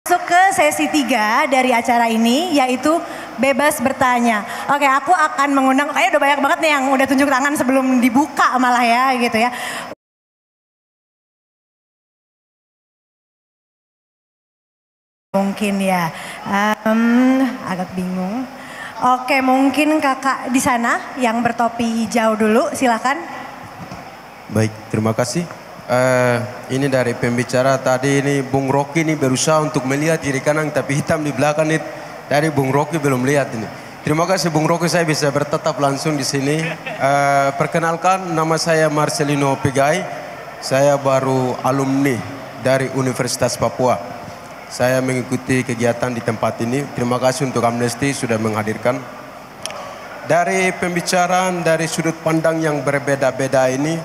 Masuk ke sesi 3 dari acara ini, yaitu bebas bertanya. Oke, aku akan mengundang, kayaknya udah banyak banget nih yang udah tunjuk tangan sebelum dibuka malah ya gitu ya. Mungkin ya, agak bingung. Oke, mungkin kakak di sana yang bertopi hijau dulu, silakan. Baik, terima kasih. Ini dari pembicara tadi ini Bung Rocky ini berusaha untuk melihat kiri kanan tapi hitam di belakang ini dari Bung Rocky belum lihat ini. Terima kasih Bung Rocky, saya bisa bertetap langsung di sini. Perkenalkan, nama saya Marcelino Pigai. Saya baru alumni dari Universitas Papua. Saya mengikuti kegiatan di tempat ini. Terima kasih untuk Amnesty sudah menghadirkan. Dari pembicaraan dari sudut pandang yang berbeda-beda ini,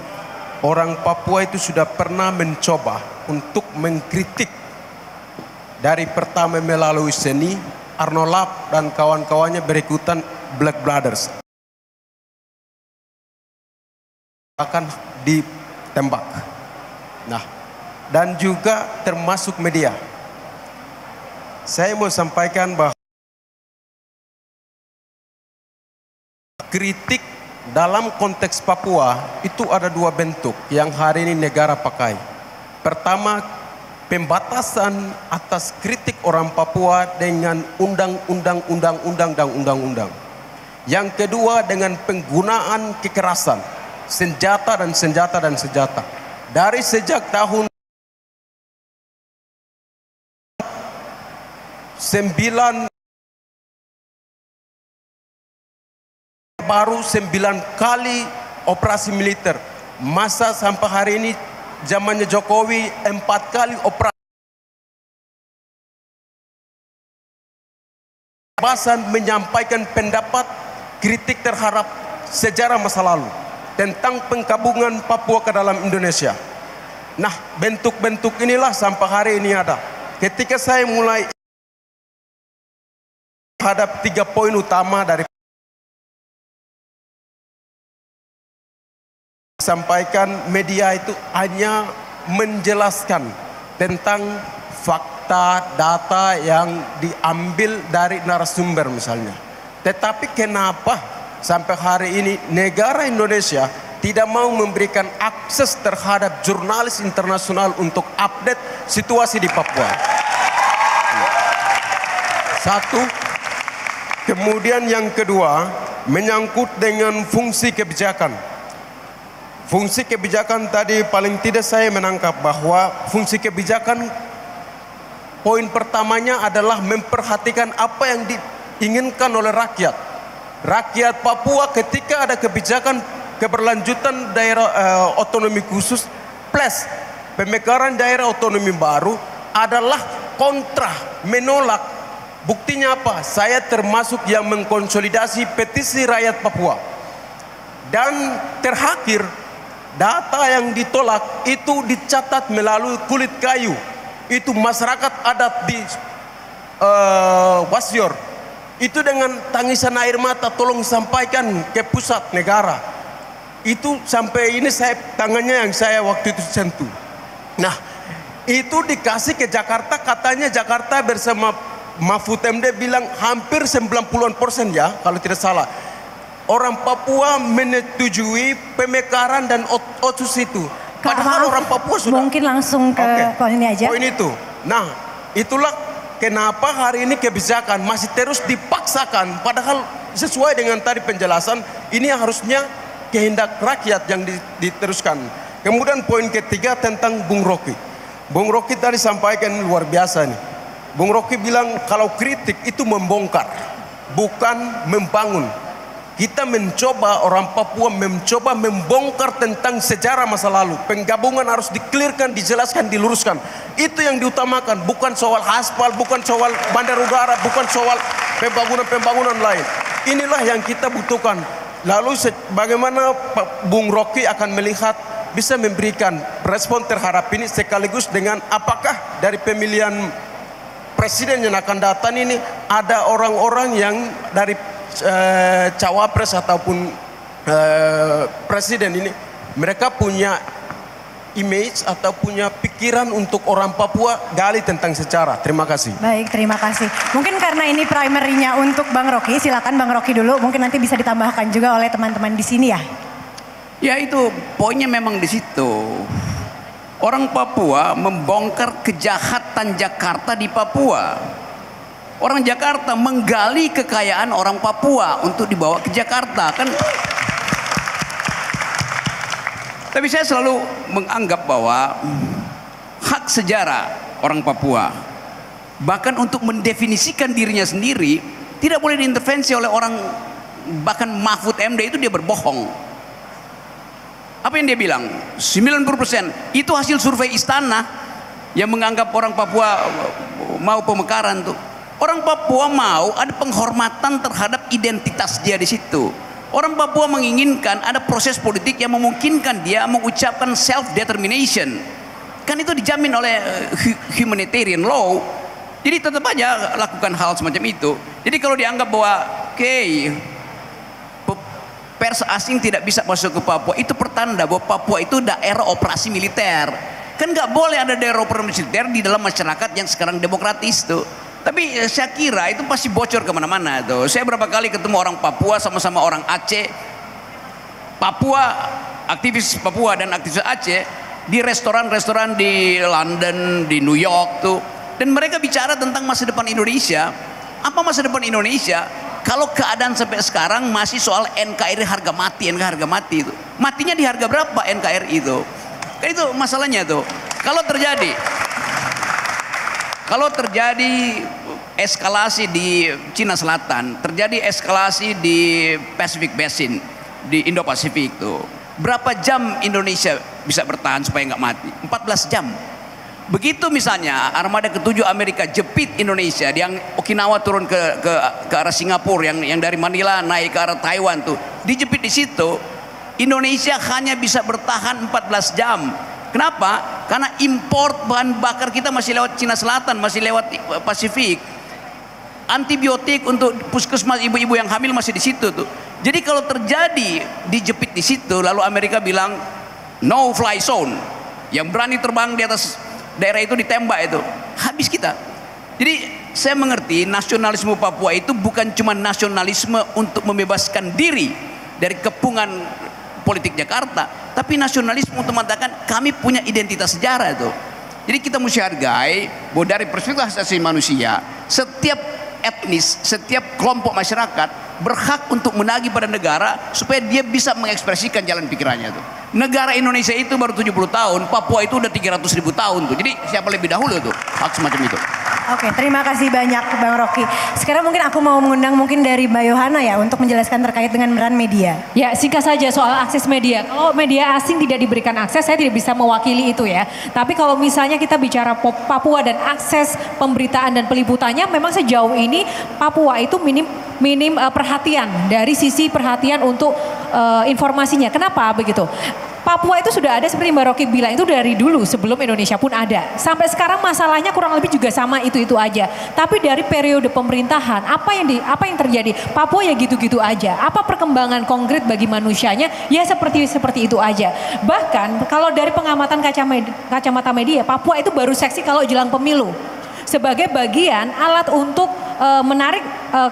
orang Papua itu sudah pernah mencoba untuk mengkritik dari pertama melalui seni, Arno Lap dan kawan-kawannya berikutan Black Brothers akan ditembak. Nah, dan juga termasuk media. Saya mau sampaikan bahwa kritik dalam konteks Papua itu ada dua bentuk yang hari ini negara pakai. Pertama, pembatasan atas kritik orang Papua dengan undang-undang dan undang-undang. Yang kedua dengan penggunaan kekerasan, senjata dan senjata. Dari sejak tahun 9 baru 9 kali operasi militer. Masa sampai hari ini zamannya Jokowi 4 kali operasi. Bahasan menyampaikan pendapat kritik terhadap sejarah masa lalu tentang penggabungan Papua ke dalam Indonesia. Nah, bentuk-bentuk inilah sampai hari ini ada. Ketika saya mulai terhadap 3 poin utama dari sampaikan, media itu hanya menjelaskan tentang fakta, data yang diambil dari narasumber misalnya. Tetapi kenapa sampai hari ini negara Indonesia tidak mau memberikan akses terhadap jurnalis internasional untuk update situasi di Papua? Satu. Kemudian yang kedua, menyangkut dengan fungsi kebijakan. Fungsi kebijakan tadi paling tidak saya menangkap bahwa fungsi kebijakan poin pertamanya adalah memperhatikan apa yang diinginkan oleh rakyat. Rakyat Papua ketika ada kebijakan keberlanjutan daerah otonomi khusus plus pemekaran daerah otonomi baru adalah kontra, menolak. Buktinya apa? Saya termasuk yang mengkonsolidasi petisi rakyat Papua. Dan terakhir, data yang ditolak itu dicatat melalui kulit kayu. Itu masyarakat adat di Wasior. Itu dengan tangisan air mata tolong sampaikan ke pusat negara. Itu sampai ini saya tangannya yang saya waktu itu sentuh. Nah, itu dikasih ke Jakarta, katanya Jakarta bersama Mahfud MD bilang hampir 90% ya kalau tidak salah. Orang Papua menyetujui pemekaran dan otsus itu. Padahal orang Papua sudah. Mungkin langsung ke poin ini aja. Poin itu. Nah, itulah kenapa hari ini kebijakan masih terus dipaksakan. Padahal sesuai dengan tadi penjelasan, ini harusnya kehendak rakyat yang diteruskan. Kemudian poin ketiga tentang Bung Rocky. Bung Rocky tadi sampaikan luar biasa nih. Bung Rocky bilang kalau kritik itu membongkar, bukan membangun. Kita mencoba, orang Papua mencoba membongkar tentang sejarah masa lalu. Penggabungan harus dikelirkan, dijelaskan, diluruskan. Itu yang diutamakan, bukan soal aspal, bukan soal bandar udara, bukan soal pembangunan-pembangunan lain. Inilah yang kita butuhkan. Lalu bagaimana Bung Rocky akan melihat, bisa memberikan respon terhadap ini sekaligus dengan apakah dari pemilihan presiden yang akan datang ini ada orang-orang yang dari cawapres ataupun presiden ini mereka punya image atau punya pikiran untuk orang Papua, gali tentang sejarah. Terima kasih. Baik, terima kasih. Mungkin karena ini primernya untuk Bang Rocky, silakan Bang Rocky dulu. Mungkin nanti bisa ditambahkan juga oleh teman-teman di sini ya. Ya itu poinnya memang di situ. Orang Papua membongkar kejahatan Jakarta di Papua. Orang Jakarta menggali kekayaan orang Papua untuk dibawa ke Jakarta kan. Tapi saya selalu menganggap bahwa hak sejarah orang Papua, bahkan untuk mendefinisikan dirinya sendiri, tidak boleh diintervensi oleh orang, bahkan Mahfud MD itu dia berbohong. Apa yang dia bilang? 90% itu hasil survei istana yang menganggap orang Papua mau pemekaran tuh. Orang Papua mau ada penghormatan terhadap identitas dia di situ. Orang Papua menginginkan ada proses politik yang memungkinkan dia mengucapkan self-determination. Kan itu dijamin oleh humanitarian law. Jadi tetap aja lakukan hal semacam itu. Jadi kalau dianggap bahwa pers asing tidak bisa masuk ke Papua, itu pertanda bahwa Papua itu daerah operasi militer. Kan nggak boleh ada daerah operasi militer di dalam masyarakat yang sekarang demokratis tuh. Tapi saya kira itu pasti bocor kemana-mana tuh. Saya berapa kali ketemu orang Papua sama-sama orang Aceh. Papua, aktivis Papua dan aktivis Aceh di restoran-restoran di London, di New York tuh. Dan mereka bicara tentang masa depan Indonesia. Apa masa depan Indonesia? Kalau keadaan sampai sekarang masih soal NKRI harga mati itu. Matinya di harga berapa NKRI itu? Kan itu masalahnya tuh. Kalau terjadi eskalasi di Cina Selatan, terjadi eskalasi di Pacific Basin, di Indo-Pasifik tuh, berapa jam Indonesia bisa bertahan supaya nggak mati? 14 jam. Begitu misalnya armada ke-7 Amerika jepit Indonesia, yang Okinawa turun ke arah Singapura, yang dari Manila naik ke arah Taiwan tuh, dijepit di situ, Indonesia hanya bisa bertahan 14 jam. Kenapa? Karena import bahan bakar kita masih lewat Cina Selatan, masih lewat Pasifik. Antibiotik untuk puskesmas ibu-ibu yang hamil masih di situ tuh. Jadi kalau terjadi dijepit di situ, lalu Amerika bilang no fly zone, yang berani terbang di atas daerah itu ditembak itu, habis kita. Jadi saya mengerti nasionalisme Papua itu bukan cuma nasionalisme untuk membebaskan diri dari kepungan politik Jakarta, tapi nasionalisme untuk mengatakan kami punya identitas sejarah itu. Jadi kita mesti hargai bahwa dari perspektif hak asasi manusia, setiap etnis, setiap kelompok masyarakat berhak untuk menagih pada negara supaya dia bisa mengekspresikan jalan pikirannya itu. Negara Indonesia itu baru 70 tahun, Papua itu udah 300.000 tahun tuh. Jadi siapa lebih dahulu tuh hak semacam itu. Oke, terima kasih banyak Bang Rocky. Sekarang mungkin aku mau mengundang mungkin dari Mbak Yohana ya untuk menjelaskan terkait dengan peran media. Ya, singkat saja soal akses media. Kalau media asing tidak diberikan akses, saya tidak bisa mewakili itu ya. Tapi kalau misalnya kita bicara Papua dan akses pemberitaan dan peliputannya, memang sejauh ini Papua itu minim perhatian dari sisi perhatian untuk informasinya. Kenapa begitu? Papua itu sudah ada seperti Mbak Rocky bilang itu dari dulu sebelum Indonesia pun ada. Sampai sekarang masalahnya kurang lebih juga sama itu aja. Tapi dari periode pemerintahan apa yang terjadi? Papua ya gitu-gitu aja. Apa perkembangan konkret bagi manusianya? Ya seperti itu aja. Bahkan kalau dari pengamatan kacamata media, Papua itu baru seksi kalau jelang pemilu. Sebagai bagian alat untuk menarik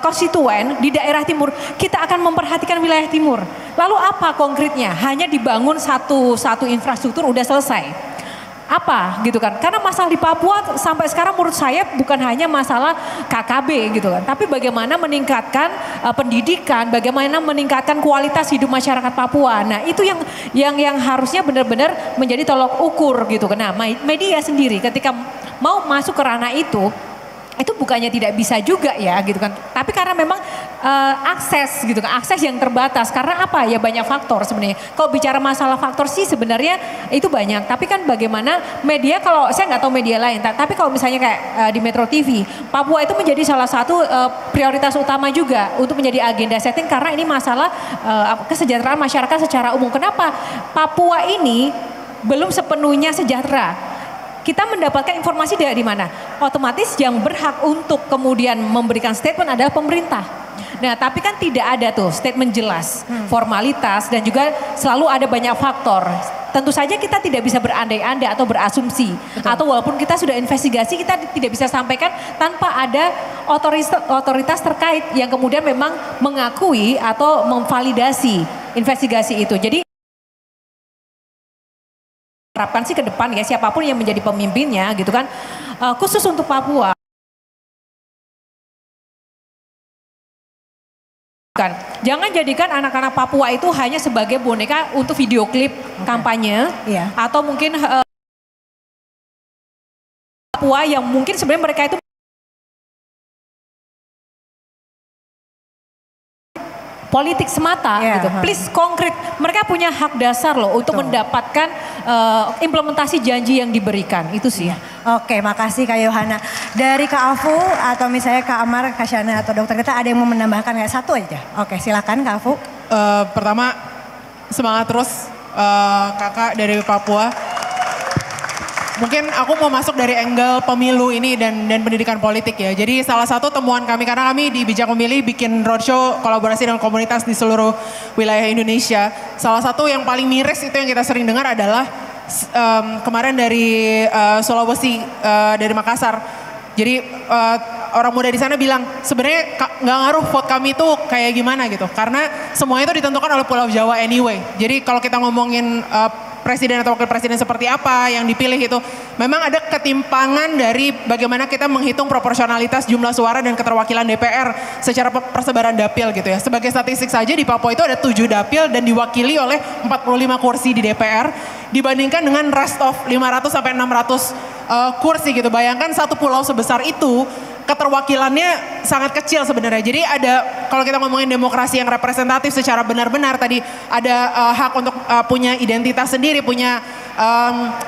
konstituen di daerah timur, kita akan memperhatikan wilayah timur. Lalu apa konkretnya? Hanya dibangun satu infrastruktur udah selesai. Apa gitu kan? Karena masalah di Papua sampai sekarang menurut saya bukan hanya masalah KKB gitu kan, tapi bagaimana meningkatkan pendidikan, bagaimana meningkatkan kualitas hidup masyarakat Papua. Nah itu yang harusnya benar-benar menjadi tolok ukur gitu kan. Nah media sendiri ketika mau masuk ke ranah itu bukannya tidak bisa juga ya gitu kan. Tapi karena memang akses gitu kan, akses yang terbatas. Karena apa ya, banyak faktor sebenarnya. Kalau bicara masalah faktor sih sebenarnya itu banyak. Tapi kan bagaimana media, kalau saya nggak tahu media lain. Tapi kalau misalnya kayak di Metro TV, Papua itu menjadi salah satu prioritas utama juga untuk menjadi agenda setting. Karena ini masalah kesejahteraan masyarakat secara umum. Kenapa Papua ini belum sepenuhnya sejahtera? Kita mendapatkan informasi dari mana? Otomatis yang berhak untuk kemudian memberikan statement adalah pemerintah. Nah tapi kan tidak ada tuh statement jelas, formalitas, dan juga selalu ada banyak faktor. tentu saja kita tidak bisa berandai-andai atau berasumsi. Atau walaupun kita sudah investigasi, kita tidak bisa sampaikan tanpa ada otoritas terkait yang kemudian memang mengakui atau memvalidasi investigasi itu. Jadi harapkan sih ke depan ya siapapun yang menjadi pemimpinnya gitu kan, khusus untuk Papua. Jangan jadikan anak-anak Papua itu hanya sebagai boneka untuk video klip kampanye, atau mungkin Papua yang mungkin sebenarnya mereka itu politik semata gitu. Please konkret. Mereka punya hak dasar loh untuk mendapatkan implementasi janji yang diberikan. Itu sih. Oke, makasih Kak Yohana. Dari Kak Afu atau misalnya Kak Amar, Kak Shana atau dokter kita ada yang mau menambahkan kayak satu aja? Oke, silakan Kak Afu. Pertama, semangat terus kakak dari Papua. Mungkin aku mau masuk dari angle pemilu ini dan pendidikan politik ya. Jadi salah satu temuan kami, karena kami di Bijak Memilih bikin roadshow kolaborasi dengan komunitas di seluruh wilayah Indonesia. Salah satu yang paling miris itu yang kita sering dengar adalah kemarin dari Sulawesi, dari Makassar. Jadi orang muda di sana bilang sebenarnya nggak ngaruh vote kami itu kayak gimana gitu. Karena semuanya itu ditentukan oleh Pulau Jawa anyway. Jadi kalau kita ngomongin presiden atau wakil presiden seperti apa yang dipilih itu, memang ada ketimpangan dari bagaimana kita menghitung proporsionalitas jumlah suara dan keterwakilan DPR secara persebaran dapil gitu ya. Sebagai statistik saja di Papua itu ada 7 dapil dan diwakili oleh 45 kursi di DPR dibandingkan dengan rest of 500 sampai 600 kursi gitu. Bayangkan satu pulau sebesar itu keterwakilannya sangat kecil sebenarnya. Jadi ada, kalau kita ngomongin demokrasi yang representatif secara benar-benar tadi, ada hak untuk punya identitas sendiri, punya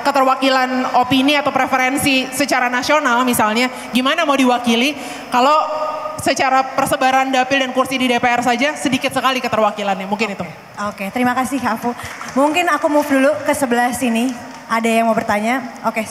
keterwakilan opini atau preferensi secara nasional misalnya, gimana mau diwakili kalau secara persebaran dapil dan kursi di DPR saja sedikit sekali keterwakilannya, mungkin itu. Oke, terima kasih Kak Afu. Mungkin aku move dulu ke sebelah sini, ada yang mau bertanya? Oke.